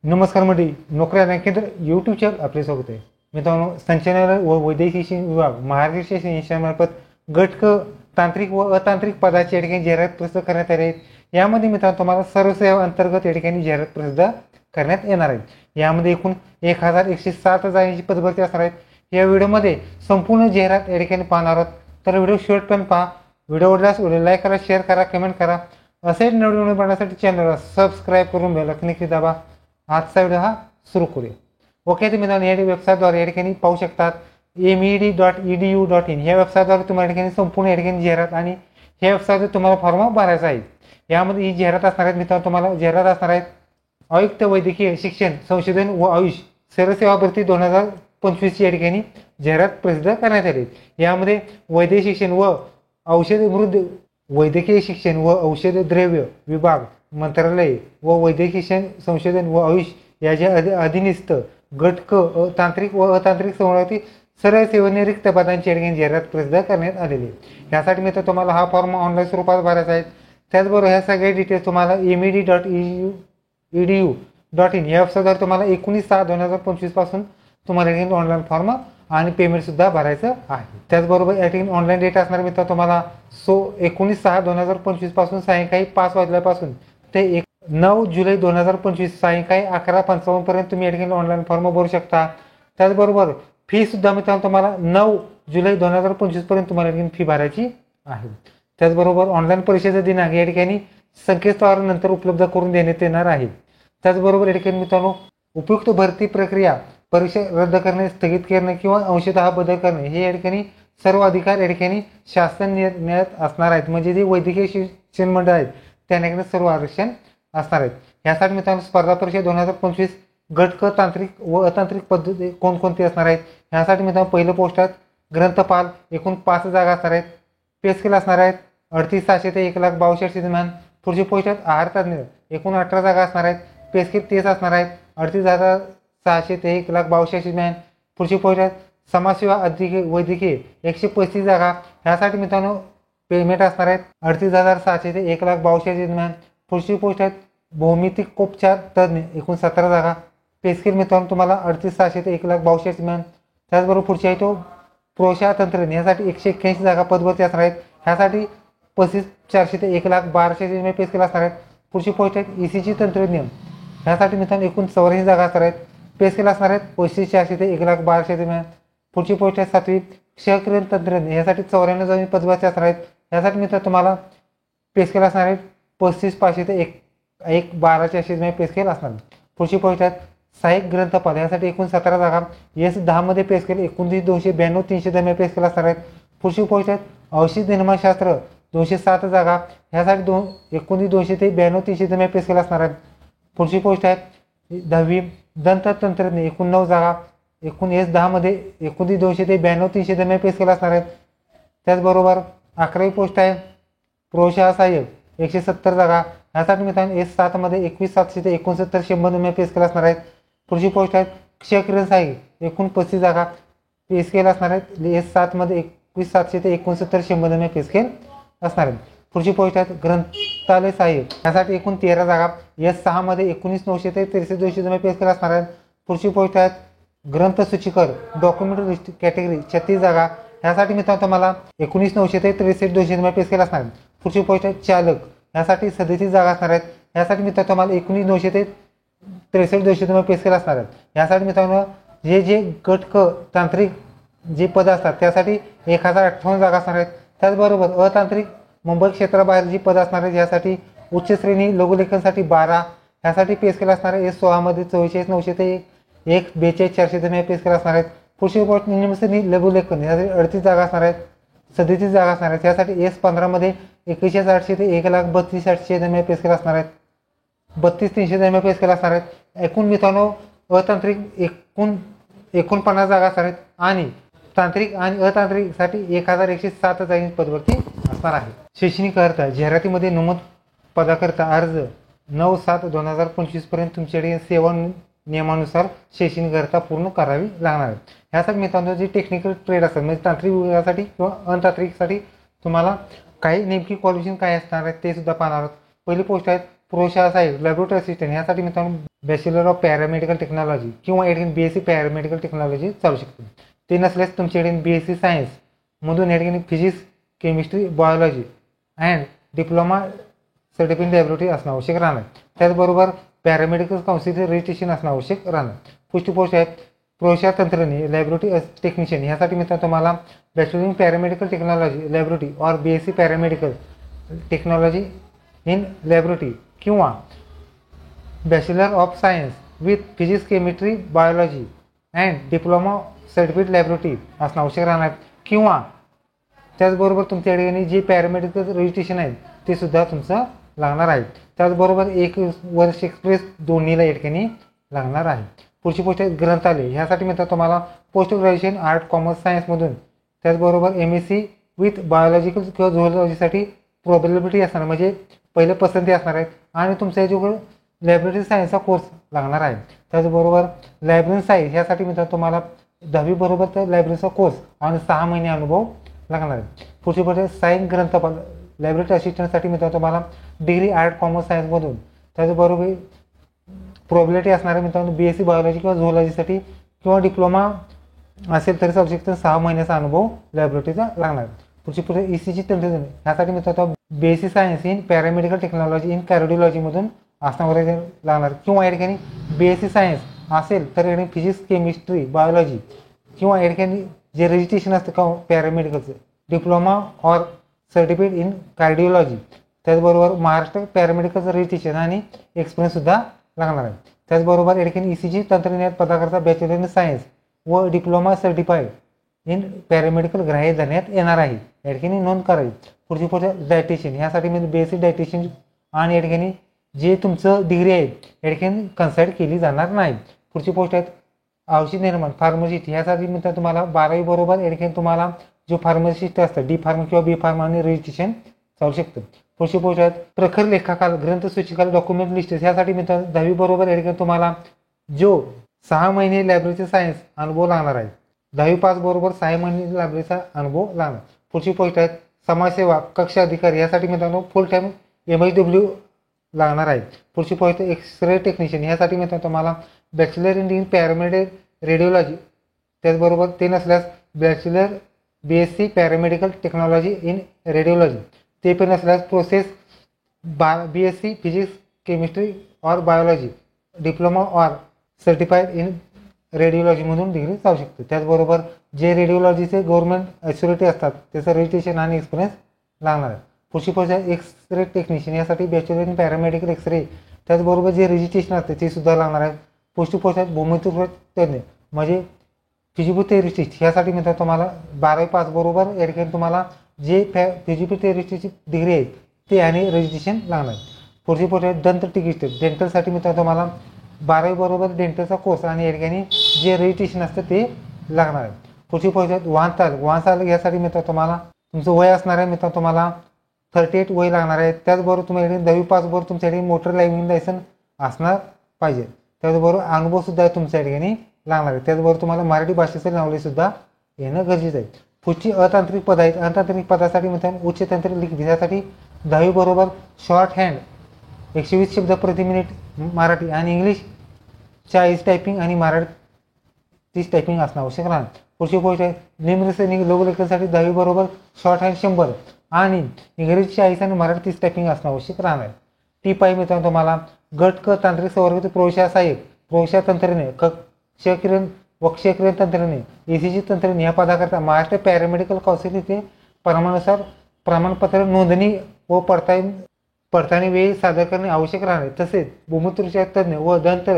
नमस्कार मंडळी, नोकरी आधार केंद्र यूट्यूबवर आपले स्वागत आहे. मित्रांनो, संचालनालय व वैद्यकीय शिक्षण विभाग महाराष्ट्र शासन यांच्यामार्फत गट क तांत्रिक व अतांत्रिक पदाची या ठिकाणी जाहिरात प्रसिद्ध करण्यात आली आहे. यामध्ये मित्रांनो तुम्हाला सर्व सेवा अंतर्गत या ठिकाणी जाहिरात प्रसिद्ध करण्यात येणार आहे. यामध्ये एकूण 1107 जागांची पदभरती असणार आहेत. या व्हिडिओमध्ये संपूर्ण जाहिरात या ठिकाणी पाहणार आहोत. तर व्हिडिओ शेवटपर्यंत पहा. व्हिडिओ आवडल्यास व्हिडिओ लाईक करा, शेअर करा, कमेंट करा. असेच नवीन बनण्यासाठी चॅनलला सबस्क्राईब करून बेल आयकॉन दाबा. आजचा व्हिडिओ हा सुरू करूया. ओके, तुम्ही या वेबसाईटद्वारे या ठिकाणी पाहू शकतात med.edu.in. ह्या वेबसाईटद्वारे तुम्हाला या ठिकाणी संपूर्ण या ठिकाणी जाहिरात आणि ह्या वेबसाईटवर तुम्हाला फॉर्म भरायचा आहे. यामध्ये ही जाहिरात असणार आहेत. मित्रांनो, तुम्हाला जाहिरात असणार आहेत आयुक्त वैद्यकीय शिक्षण संशोधन व आयुष सर्वसेवा भरती 2025 या ठिकाणी जाहिरात प्रसिद्ध करण्यात आली. यामध्ये वैद्यकीय शिक्षण व वैद्यकीय शिक्षण व औषध द्रव्य विभाग मंत्रालय व वैद्यकीय शिक्षण संशोधन व आयुष याच्या अधीनस्थ गट क तांत्रिक व अतांत्रिक समूहातील सर्व सेवांनी रिक्त पदांची जाहिरात प्रसिद्ध करण्यात आलेली आहे. यासाठी मित्र तुम्हाला हा फॉर्म ऑनलाईन स्वरूपात भरायचा आहे. त्याचबरोबर ह्या सगळे डिटेल्स तुम्हाला med.edu.in या वेबसाईटवर तुम्हाला 19/6/2025 पासून तुम्हाला ऑनलाईन फॉर्म आणि पेमेंटसुद्धा भरायचं आहे. त्याचबरोबर या ठिकाणी ऑनलाईन डेट असणार मित्र तुम्हाला 19/6/2025 पासून सायंकाळी 5 वाजल्यापासून ते 9 जुलै 2025 सायंकाळी 11:55 पर्यंत तुम्ही या ठिकाणी ऑनलाईन फॉर्म भरू शकता. त्याचबरोबर फी सुद्धा मित्रांनो तुम्हाला 9 जुलै 2025 पर्यंत तुम्हाला या ठिकाणी फी भरायची आहे. त्याचबरोबर ऑनलाईन परीक्षेचा दिनांक या ठिकाणी संकेतस्थळानंतर उपलब्ध करून देण्यात येणार आहे. त्याचबरोबर या ठिकाणी मित्रांनो उपयुक्त भरती प्रक्रिया परीक्षा रद्द करणे, स्थगित करणे किंवा अंशतः बदल करणे हे या ठिकाणी सर्व अधिकार या ठिकाणी शासन निर्णयात असणार आहेत. म्हणजे जे वैद्यकीय शिक्षण मंडळ आहेत त्यांच्याकडे सर्व आरक्षण असणार आहेत. यासाठी मित्रांनो स्पर्धा परीक्षा 2025 गट क तांत्रिक व अतांत्रिक पद्धती कोणकोणती असणार आहेत. यासाठी मित्रांनो पहिलं पोस्ट आहेत ग्रंथपाल, एकूण 5 जागा असणार आहेत. पे स्केल असणार आहेत 38,600 ते 1,62,000 दरम्यान. पुढची पोस्ट आहेत आहार तज्ञ, एकूण 18 जागा असणार आहेत. पे स्केल 30 असणार आहेत 38,600 ते 1,62,000 दरम्यान. पुढची पोस्ट आहेत समाजसेवा अधिकारी वैद्यकीय 135 जागा. ह्यासाठी मित्रांनो पेमेंट असणार आहेत 38,600 ते 1,62,000 दरम्यान. पुढची पोस्ट आहेत भौमितिकोपचार तज्ञ, एकूण 17 जागा. पे स्केल मित्रांनो तुम्हाला 38,600 ते 1,62,000 दरम्यान. त्याचबरोबर पुढची आहे तो प्रोशा तंत्रज्ञ, यासाठी 181 जागा पदभरती असणार आहेत. ह्यासाठी 35,400 ते 1,12,000 दरम्यान पे स्केल असणार आहेत. पुढची पोस्ट आहेत ECG तंत्रज्ञ, ह्यासाठी मित्रांनो एकूण 84 जागा असणार आहेत. पे स्केल असणार आहेत 35,400 ते 1,12,000 दरम्यान. पुढची पोस्ट आहे 7वी क्षयकिरण तंत्रज्ञ, यासाठी 94 जागा पदभरती असणार आहेत. यासाठी मित्र तुम्हाला पे स्केल असणार आहेत 35,500 ते 1,12,400 दरम्यान पे स्केल असणार. पुढची पोस्ट आहेत सहाय्यक ग्रंथपाल, यासाठी एकूण 17 जागा. S10 मध्ये पे स्केल 29,292 300 दरम्यान पे स्केल असणार आहेत. पुढची पोस्ट आहेत औषध निर्माणशास्त्र 207 जागा. ह्यासाठी 29,200 ते 92,300 दरम्यान पे स्केल असणार आहेत. पुढची पोस्ट आहे 10वी दंततंत्रज्ञ, एकूण 9 जागा. एकूण S10 मध्ये 29,200 ते 92,300 दरम्यान पे स्केल असणार आहेत. त्याचबरोबर 11वी पोस्ट आहे प्रौशा सहाय्यक 170 जागा. ह्यासाठी मित्रांनो S7 मध्ये 21,700 ते 69,100 दरम्यान पे स्केल असणार आहेत. पुढची पोस्ट आहेत क्षयकिरण सहाय्यक, एकूण 35 जागा. पे स्केल असणार आहेत S7 मध्ये 21,700 ते 69,100 दरम्यान पे स्केल असणार आहेत. पुढची पोस्ट आहेत ग्रंथालय सहाय्यक, यासाठी एकूण 13 जागा. S6 मध्ये 19,900 ते 63,200 दरम्यान पे स्केल असणार आहेत. पुढची पोस्ट आहेत ग्रंथ सूचीकर डॉक्युमेंट कॅटेगरी 36 जागा. ह्यासाठी मित्रांनो तुम्हाला 19,900 ते 63,200 दरम्यान पे स्केल असणार आहेत. पुढची पोस्ट आहे चालक, यासाठी 37 जागा असणार आहेत. यासाठी मित्रांनो तुम्हाला 19,900 ते 63,200 दरम्यान पे स्केल असणार आहेत. यासाठी मित्रांनो जे गट क तांत्रिक जे पद असतात त्यासाठी 1,058 जागा असणार आहेत. त्याचबरोबर अतांत्रिक मुंबई क्षेत्राबाहेर जी पद असणार आहेत यासाठी उच्च श्रेणी लघुलेखनसाठी 12. ह्यासाठी पे स्केल असणार आहे S16 मध्ये 44,900 ते 1,42,400 दरम्यान पे स्केल असणार आहेत. पुढची पोस्ट निम्न श्रेणी लघुलेखन, यासाठी 38 जागा असणार आहेत. 37 जागा असणार आहेत. यासाठी S15 मध्ये 21,800 ते 1,32,800 दरम्यान पे स्केल असणार आहेत. 32,300 दरम्यान पे स्केल असणार आहेत. एकूण मित्रांनो अतांत्रिक 49 जागा असणार आहेत आणि तांत्रिक आणि अतांत्रिकसाठी 1,107 जागी पदभरती असणार आहे. शैक्षणिक अर्थ जाहिरातीमध्ये नमूद पदाकरता अर्ज 9/7/2025 पर्यंत तुमच्याकडे सेवा नियमानुसार शैक्षणिक अर्हता पूर्ण करावी लागणार आहे. ह्यासाठी मित्रांनो जे टेक्निकल ट्रेड असतात म्हणजे तांत्रिक विभागासाठी किंवा अतांत्रिकसाठी तुम्हाला काही नेमकी क्वालिफिकेशन काय असणार आहे ते सुद्धा पाहणार आहोत. पहिली पोस्ट आहेत प्रयोगशाळा आहे लॅबोरेटरी असिस्टंट ह्यासाठी मित्रांनो बॅचलर ऑफ पॅरामेडिकल टेक्नॉलॉजी किंवा एडकीन BSc पॅरामेडिकल टेक्नॉलॉजी चालू शकते. ते नसल्यास तुमच्याकडे BSc सायन्स मधून एडकीन physics chemistry biology and diploma certificate laboratory असणं आवश्यक राहणार. त्याचबरोबर पॅरामेडिकल काउन्सिलचे रजिस्ट्रेशन असणं आवश्यक राहणार. पुष्टी पोस्ट आहेत प्रयोगशाळा तंत्रज्ञ लॅबोरेटरी टेक्निशियन ह्यासाठी मित्रांनो तुम्हाला bachelor in paramedical technology laboratory और BSc paramedical technology in laboratory किंवा bachelor of science with physics chemistry biology and diploma certificate laboratory असणं आवश्यक राहणार. किंवा त्याचबरोबर तुमच्या ठिकाणी जे पॅरामेडिकल रजिस्ट्रेशन आहे ते सुद्धा तुमचं लागणार आहे. त्याचबरोबर 1 वर्ष एक्सप्रेस दोन्हीला या ठिकाणी लागणार आहे. पुढची पोस्ट आहे ग्रंथालय ह्यासाठी मित्रांनो तुम्हाला पोस्ट ग्रॅज्युएशन आर्ट कॉमर्स सायन्समधून त्याचबरोबर MSc विथ बायोलॉजिकल किंवा झुऑलॉजीसाठी प्रोबॅबिलिटी असणार म्हणजे पहिले पसंती असणार आहेत आणि तुमचा जो लॅबोरेटरी सायन्सचा कोर्स लागणार आहे. त्याचबरोबर लायब्ररी सायन्स ह्यासाठी मित्रांनो तुम्हाला 10वी बरोबर तर लायब्ररीचा कोर्स आणि 6 महिने अनुभव लागणार आहे. पुढची गोष्ट सायन्स ग्रंथपाल लायब्ररी असिस्टंटसाठी मित्रांनो तुम्हाला डिग्री आर्ट कॉमर्स सायन्समधून त्याचबरोबर प्रोबॅबिलिटी असणार आहे मित्रांनो BSc बायोलॉजी किंवा झुऑलॉजीसाठी किंवा डिप्लोमा असेल तरी चालू शकतं. 6 महिन्याचा अनुभव लॅबोरेटरीचा लागणार. पुढची पुढे ECG तंत्रज्ञान ह्यासाठी मित्रांनो BSc science in paramedical technology in कार्डिओलॉजीमधून असणार लागणार किंवा या ठिकाणी BSc सायन्स असेल तर या ठिकाणी फिजिक्स केमिस्ट्री बायोलॉजी किंवा या ठिकाणी जे रजिस्ट्रेशन असतं का पॅरामेडिकलचं डिप्लोमा और सर्टिफिकेट इन कार्डिओलॉजी त्याचबरोबर महाराष्ट्र पॅरामेडिकलचं रजिस्ट्रेशन आणि एक्सपिरियन्ससुद्धा लागणार आहे. त्याचबरोबर या ठिकाणी ECG तंत्रज्ञान पदाकरता बॅचलर इन सायन्स व डिप्लोमा सर्टिफाईड इन पॅरामेडिकल ग्राह्य धरण्यात येणार आहे. या ठिकाणी नोंद करायची. पुढची पोस्ट डायटिशियन ह्यासाठी म्हणजे बेसिक डायटिशियन आणि या ठिकाणी जे तुमचं डिग्री आहे या ठिकाणी कन्सल्ट केली जाणार नाही. पुढची पोस्ट आहेत औषध निर्माण फार्मसिस्ट ह्यासाठी मित्रांनो तुम्हाला 12वी बरोबर या ठिकाणी तुम्हाला जो फार्मसिस्ट असतं D फार्म किंवा B फार्म आणि रजिस्ट्रेशन चालू शकतं. पुढची पोस्ट आहेत प्रखर लेखाकाल ग्रंथसूचिकाल डॉक्युमेंट लिस्ट ह्यासाठी मित्रांनो 10वी बरोबर या ठिकाणी तुम्हाला जो 6 महिने लायब्ररीचा सायन्स अनुभव लागणार आहे. 10वी पास बरोबर 6 महिने लायब्ररीचा अनुभव लागणार. पुढची पोस्ट आहेत समाजसेवा कक्ष अधिकारी यासाठी मित्रांनो फुल टाइम MSW लागणार आहे. पुढची पोस्ट एक्सरे टेक्निशियन ह्यासाठी मित्रांनो तुम्हाला बॅचलर इन पॅरामेडिकल रेडिओलॉजी त्याचबरोबर ते नसल्यास bachelor BSc paramedical technology in radiology ते पण नसल्यास प्रोसेस BSc फिजिक्स केमिस्ट्री और बायोलॉजी डिप्लोमा और सर्टिफाईड इन रेडिओलॉजीमधून डिग्री चालू शकते. त्याचबरोबर जे रेडिओलॉजीचे गव्हर्नमेंट अथॉरिटी असतात त्याचं रजिस्ट्रेशन आणि एक्सपिरियन्स लागणार आहे. पुढची पोस्ट आहे एक्सरे टेक्निशियन यासाठी बॅचलर इन पॅरामेडिकल एक्सरे त्याचबरोबर जे रजिस्ट्रेशन असते ते सुद्धा लागणार आहे. पुढची पोस्ट आहेत भूमितज्ञ तज्ञ म्हणजे फिजिओथेरपिस्ट ह्यासाठी मित्रांनो तुम्हाला 12वी पास बरोबर या ठिकाणी तुम्हाला जे फिजिओथेरपिस्टची डिग्री आहे ते आणि रजिस्ट्रेशन लागणार. पुढची पोस्ट आहे दंत चिकित्सक डेंटलसाठी मित्रांनो तुम्हाला 12वी बरोबर डेंटलचा कोर्स आणि या ठिकाणी जे रजिस्ट्रेशन असतं ते लागणार आहे. पुढची पोस्ट आहेत वाहन चालक यासाठी मित्रांनो तुम्हाला तुमचं वय असणार आहे मित्रांनो तुम्हाला 38 वय लागणार आहे. त्याचबरोबर तुम्ही 10वी पास बरोबर तुमच्याकडे मोटर ड्रायव्हिंग लायसन असणार पाहिजे. त्याचबरोबर अनुभवसुद्धा तुमच्या ठिकाणी लागणार आहे. त्याचबरोबर तुम्हाला मराठी भाषेचं नॉलेजसुद्धा येणं गरजेचं आहे. पुढची अतांत्रिक पद आहेत. अतांत्रिक पदासाठी मित्रांनो उच्च तांत्रिक लिखित यासाठी 10वी बरोबर शॉर्ट हँड 120 शब्द प्रति मिनिट मराठी आणि इंग्लिश 40 टायपिंग आणि मराठी 30 टायपिंग असणं आवश्यक राहणार. पुढची गोष्ट आहे निम्नश्रेणी लघुलेखनासाठी 10वी बरोबर शॉर्ट हँड 100 आणि इंग्रजी 40 आणि मराठी 30 टायपिंग असणं आवश्यक राहणार. टीप आहे मित्रांनो तुम्हाला गट क तांत्रिक संवर्गातील प्रवेशाळा सहाय्यक प्रवेशाळा तंत्रज्ञ क्षकिरण व क्षकिरण तंत्रज्ञ ECG तंत्रज्ञ या पदाकरता महाराष्ट्र पॅरामेडिकल काउन्सिल येथे प्रमाणानुसार प्रमाणपत्र नोंदणी व पडताळणी वेळी सादर करणे आवश्यक राहणार. तसेच भूमितज्ञ तज्ञ व दंत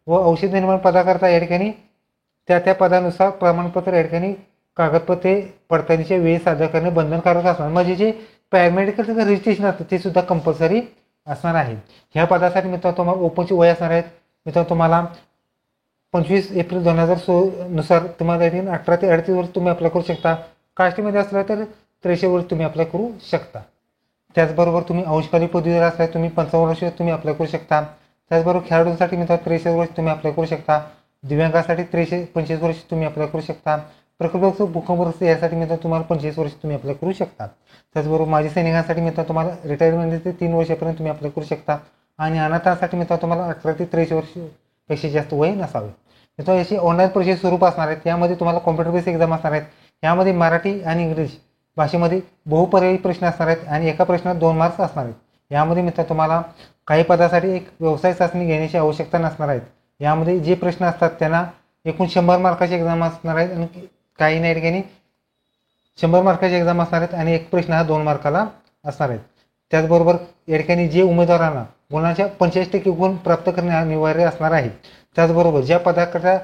व औषध निर्माण पदाकरता या ठिकाणी त्या पदानुसार प्रमाणपत्र या ठिकाणी कागदपत्रे पडताळणीच्या वेळी सादर करणे बंधनकारक असणार. म्हणजे जे पॅरामेडिकलचं रजिस्ट्रेशन असतं ते सुद्धा कंपल्सरी असणार आहे. ह्या पदासाठी मित्रांनो तुम्हाला ओपनची वय असणार आहेत. मित्रांनो तुम्हाला 25 एप्रिल 2016 नुसार तुम्हाला 18 ते 38 वर्ष तुम्ही अप्लाय करू शकता. कास्टमध्ये असला तर 63 वर्ष तुम्ही अप्लाय करू शकता. त्याचबरोबर तुम्ही अंशकालीन पदवीधर असल्यास तुम्ही 55 वर्ष तुम्ही अप्लाय करू शकता. त्याचबरोबर खेळाडूंसाठी मित्रांनो 63 वर्ष तुम्ही अप्लाय करू शकता. दिव्यांगासाठी 25 वर्ष तुम्ही अप्लाय करू शकता. प्रकल्प भूकंपग्रस्त यासाठी मित्रांनो तुम्हाला 25 वर्ष तुम्ही अप्लाय करू शकता. त्याचबरोबर माजी सैनिकांसाठी मित्रांनो तुम्हाला रिटायरमेंट 3 वर्षापर्यंत तुम्ही अप्लाय करू शकता. आणि अनाथांसाठी मित्रांनो तुम्हाला 18 ते 23 वर्षापेक्षा जास्त वय नसावे. मित्रांनो याची ऑनलाईन परीक्षेचे स्वरूप असणार आहेत. यामध्ये तुम्हाला कॉम्प्युटर बेस एक्झाम असणार आहेत. यामध्ये मराठी आणि इंग्लिश भाषेमध्ये बहुपर्यायी प्रश्न असणार आहेत आणि एका प्रश्नात 2 मार्क्स असणार आहेत. यामध्ये मित्रांनो तुम्हाला काही पदासाठी एक व्यवसाय चाचणी घेण्याची आवश्यकता नसणार आहेत. यामध्ये जे प्रश्न असतात त्यांना एकूण 100 मार्काची एक्झाम असणार आहेत आणि काही नाही ठिकाणी 100 मार्काची एक्झाम असणार आहेत आणि एक प्रश्न हा 2 मार्काला असणार आहेत. त्याचबरोबर या ठिकाणी जे उमेदवारांना गुणांच्या 85% गुण प्राप्त करणे अनिवार्य असणार आहे. त्याचबरोबर ज्या पदाकरता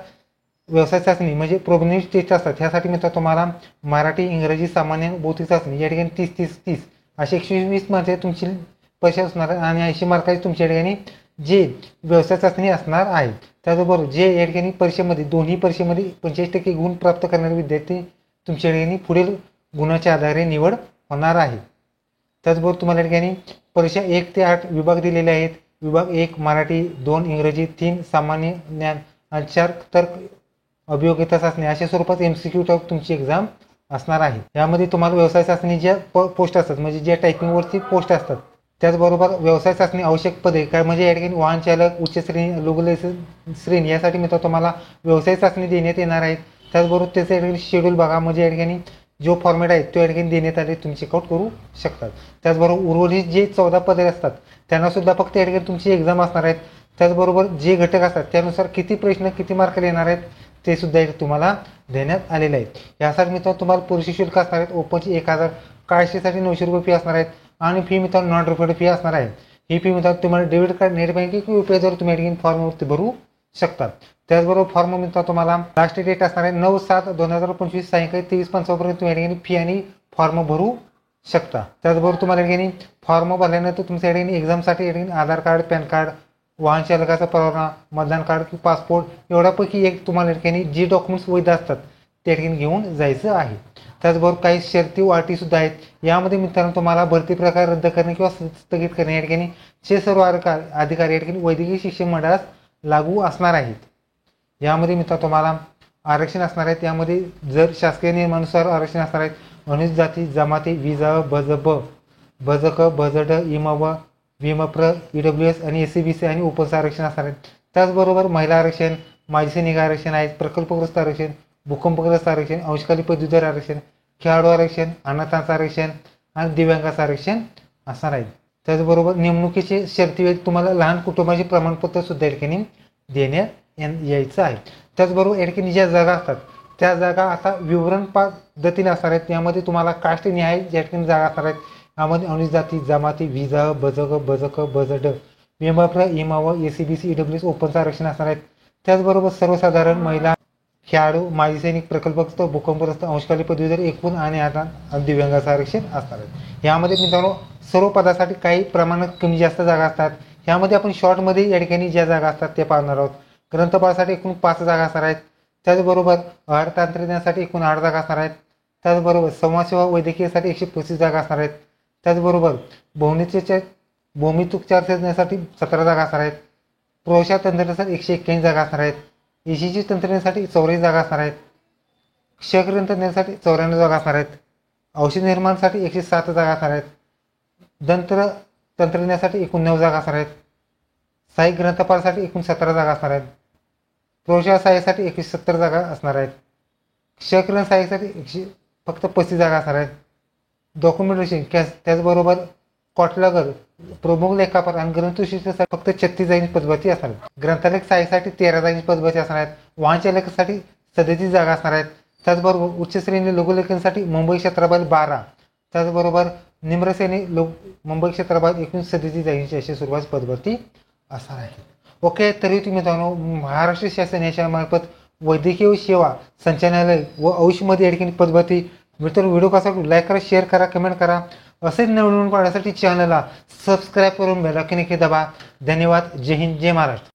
व्यवसाय चाचणी म्हणजे प्रोबेबिलिटी टेस्ट असतात ह्यासाठी मित्रांनो तुम्हाला मराठी, इंग्रजी, सामान्य, बौद्धिक चाचणी या ठिकाणी 30-30-30 असे 120 मार्काची तुमची परीक्षा असणार आहे आणि 80 मार्काची तुमच्या ठिकाणी जे व्यवसाय चाचणी असणार आहे. त्याचबरोबर जे या ठिकाणी परीक्षेमध्ये दोन्ही परीक्षेमध्ये 85% गुण प्राप्त करणारे विद्यार्थी तुमच्या ठिकाणी पुढील गुणाच्या आधारे निवड होणार आहे. त्याचबरोबर तुम्हाला या ठिकाणी परीक्षा 1 ते 8 विभाग दिलेले आहेत. विभाग 1 मराठी, 2 इंग्रजी, 3 सामान्य ज्ञान आणि 4 तर्क अभियोग्यता चाचणी अशा स्वरूपात MCQ टाईप तुमची एक्झाम असणार आहे. यामध्ये तुम्हाला व्यवसाय चाचणी ज्या पोस्ट असतात म्हणजे ज्या टायपिंगवरची पोस्ट असतात त्याचबरोबर व्यवसाय चाचणी आवश्यक पदे काय म्हणजे या ठिकाणी वाहन चालक, उच्च श्रेणी, लघु श्रेणी यासाठी मित्रांनो तुम्हाला व्यवसाय चाचणी देण्यात येणार आहेत. त्याचबरोबर त्याचं या ठिकाणी शेड्यूल बघा म्हणजे या ठिकाणी जो फॉर्मॅट आहे तो या ठिकाणी देण्यात आले तुम्ही चेकआउट करू शकतात. त्याचबरोबर उर्वरित जे 14 पदे असतात त्यांना सुद्धा फक्त या ठिकाणी तुमची एक्झाम असणार आहेत. त्याचबरोबर जे घटक असतात त्यानुसार किती प्रश्न किती मार्क येणार आहेत ते सुद्धा तुम्हाला देण्यात आलेले आहेत. यासाठी मित्रांनो तुम्हाला परीक्षा शुल्क असणार आहेत. ओपनची 1000, कास्टसाठी 900 रुपये फी असणार आहेत आणि फी मित्रांनो नॉन रिफंड फी असणार आहे. ही फी मित्रांनो तुम्हाला डेबिट कार्ड, नेट बँकिंग किंवा UPI तुम्ही या ठिकाणी फॉर्मवरती भरू शकतात. त्याचबरोबर फॉर्म मित्रांनो तुम्हाला लास्ट डेट असणार आहे 9/7/2025 सायंकाळी 23:55 पर्यंत तुम्ही या ठिकाणी फी आणि फॉर्म भरू शकता. त्याचबरोबर तुम्हाला या ठिकाणी फॉर्म भरल्यानंतर तुमच्या या ठिकाणी एक्झामसाठी या ठिकाणी आधार कार्ड, पॅन कार्ड, वाहन चालकाचा परवाना, मतदान कार्ड किंवा पासपोर्ट एवढ्यापैकी एक तुम्हाला या ठिकाणी जे डॉक्युमेंट्स वैध असतात त्या ठिकाणी घेऊन जायचं आहे. त्याचबरोबर काही शर्ती व अटी सुद्धा आहेत. यामध्ये मित्रांनो तुम्हाला भरती प्रकार रद्द करणे किंवा स्थगित करणे या ठिकाणी चे सर्व अधिकारी या ठिकाणी वैद्यकीय शिक्षण मंडळास लागू असणार आहेत. यामध्ये मित्रांनो तुम्हाला आरक्षण असणार आहे. यामध्ये जर शासकीय नियमानुसार आरक्षण असणार आहेत. अनुसूचित जाती, जमाती, विजा, भजब, भजक, भजड, इमव, विमप्र, EWS आणि SC/BC आणि ओपनचं आरक्षण असणार आहे. त्याचबरोबर महिला आरक्षण, माजी सैनिक आरक्षण आहेत, प्रकल्पग्रस्त आरक्षण, भूकंपग्रस्त आरक्षण, अंशकाली पदवीधर आरक्षण, खेळाडू आरक्षण, अनाथांचं आरक्षण आणि दिव्यांगाचं आरक्षण असणार आहे. त्याचबरोबर नेमणुकीचे शर्ती वेळी तुम्हाला लहान कुटुंबाचे प्रमाणपत्र सुद्धा या ठिकाणी देण्यात यायचं आहे. त्याचबरोबर या ठिकाणी ज्या जागा असतात त्या जागा आता विवरण पद्धतीने असणार आहेत. यामध्ये तुम्हाला कास्ट न्याय ज्या ठिकाणी जागा असणार आहेत. यामध्ये अनुसूचित जाती, जमाती, विजा, भजक, भजड, विमप्र, इमाव, SC/BC, EWS ओपनचं आरक्षण असणार आहेत. त्याचबरोबर सर्वसाधारण, महिला, खेळाडू, माजी सैनिक, प्रकल्पग्रस्त, भूकंपग्रस्त, अंशकाली पदवीधर, एकूण आणि आता दिव्यांगाचं आरक्षण असणार आहे. यामध्ये मित्रांनो सर्व पदासाठी काही प्रमाणात कमी जास्त जागा असतात. यामध्ये आपण शॉर्टमध्ये या ठिकाणी ज्या जागा असतात ते पाहणार आहोत. ग्रंथपालासाठी एकूण 5 जागा असणार आहेत. त्याचबरोबर आहार तंत्रज्ञानासाठी एकूण 8 जागा असणार आहेत. त्याचबरोबर समाजसेवा वैद्यकीयसाठी 135 जागा असणार आहेत. त्याचबरोबर भौमितिकोपचार तज्ञासाठी 17 जागा असणार आहेत. प्रयोगशाळा तंत्रज्ञानासाठी 181 जागा असणार आहेत. ECG तंत्रज्ञानासाठी 84 जागा असणार आहेत. क्षयकिरण तंत्रज्ञानासाठी 94 जागा असणार आहेत. औषध निर्माणासाठी 107 जागा असणार आहेत. दंत्र तंत्रज्ञानासाठी एकूण 9 जागा असणार आहेत. सहाय्यक ग्रंथपालासाठी एकूण 17 जागा असणार आहेत. प्रयोगशाळा सहाय्यासाठी 170 जागा असणार आहेत. क्षयकिरण सहाय्यासाठी फक्त 35 जागा असणार आहेत. डॉक्युमेंटेशन त्याचबरोबर कॉटलगर, प्रमुख लेखापाल आणि ग्रंथशिष्यासाठी फक्त 36 जागेची पदभरती असणार आहेत. ग्रंथालय सहाय्यासाठी 13 जागेची पदभरती असणार आहेत. वाहन चालकासाठी 37 जागा असणार आहेत. त्याचबरोबर उच्च श्रेणी लघुलेखनासाठी मुंबई क्षेत्राबाहेर 12, त्याचबरोबर निम्न श्रेणी मुंबई क्षेत्राबाहेर एकूण 37 जागेची अशी स्वरूपाची पदभरती असणार आहे. ओके, तरी तुम्ही मित्रांनो महाराष्ट्र शासन याच्या मार्फत वैद्यकीय सेवा संचालनालय व औषधमध्ये या ठिकाणी पदभरती मित्रांनो व्हिडिओ कसा लाईक करा, शेअर करा, कमेंट करा. असेच नवीन पाहण्यासाठी चॅनलला सबस्क्राईब करून बेल आयकॉन दाबा. धन्यवाद. जय हिंद, जय महाराष्ट्र.